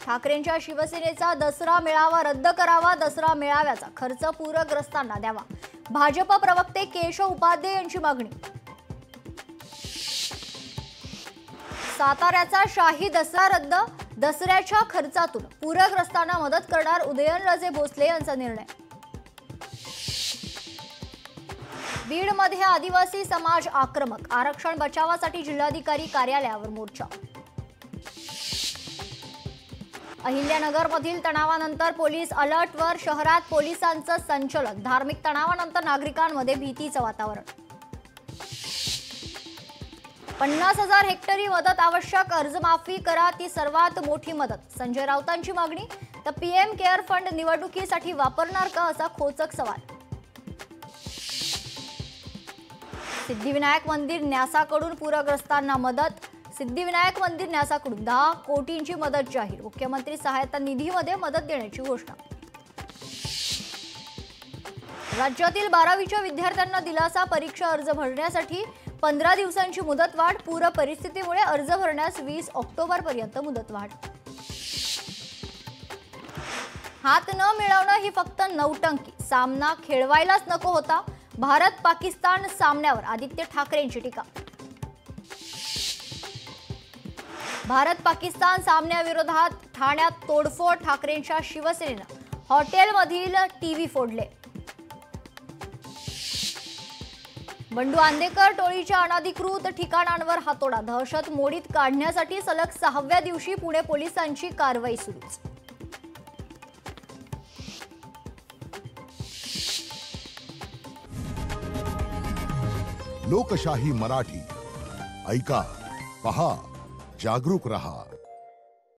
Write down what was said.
ठाकरेंच्या शिवसेनेचा दसरा मेळावा रद्द करावा, दसरा मेळाव्याचा खर्च पूरग्रस्तांना द्यावा, भाजप प्रवक्ते केशव उपाध्ये यांची मागणी। साताऱ्याचा शाही दसरा रद्द, दसऱ्याच्या खर्चातून पूरग्रस्तांना मदत करणार उदयनराजे भोसले यांचा निर्णय। बीडमध्ये आदिवासी समाज आक्रमक, आरक्षण बचावासाठी जिल्हाधिकारी कार्यालयावर मोर्चा। अहिल्यानगरमधील तणावानंतर पोलीस अलर्टवर, शहरात पोलिसांचं संचलन, धार्मिक तणावानंतर नागरिकांमध्ये भीतीचं वातावरण। 50,000 हेक्टरी मदत आवश्यक, कर्जमाफी करा ती सर्वात मोठी मदत, संजय राऊतांची मागणी। तर पीएम केअर फंड निवडणुकीसाठी वापरणार का, असा खोचक सवाल। सिद्धिविनायक मंदिर न्यासाकडून पूरग्रस्तांना मदत, सिद्धिविनायक मंदिर न्यासाकडून 10 कोटींची मदत जाहीर, मुख्यमंत्री सहायता निधीमध्ये मदत देण्याची घोषणा। राज्यातील 12वीच्या विद्यार्थ्यांना दिलासा, परीक्षा अर्ज भरण्यासाठी 15 दिवसांची मुदतवाढ, पूर परिस्थितीमुळे अर्ज भरण्यास 20 ऑक्टोबरपर्यंत मुदतवाढ। हात न मिळवणं ही फक्त नौटंकी, सामना खेळवायलाच नको होता, भारत पाकिस्तान सामन्यावर आदित्य ठाकरेंची टीका। भारत पाकिस्तान सामन्याविरोधात ठाण्यात तोडफोड, ठाकरेंच्या शिवसेनेनं हॉटेलमधील टीव्ही फोडले। बंडू आंदेकर टोळीच्या अनधिकृत ठिकाणांवर हातोडा, दहशत मोडीत काढण्यासाठी सलग 6व्या दिवशी पुणे पोलिसांची कारवाई सुरूच। लोकशाही मराठी ऐका, पहा, जागरूक रहा।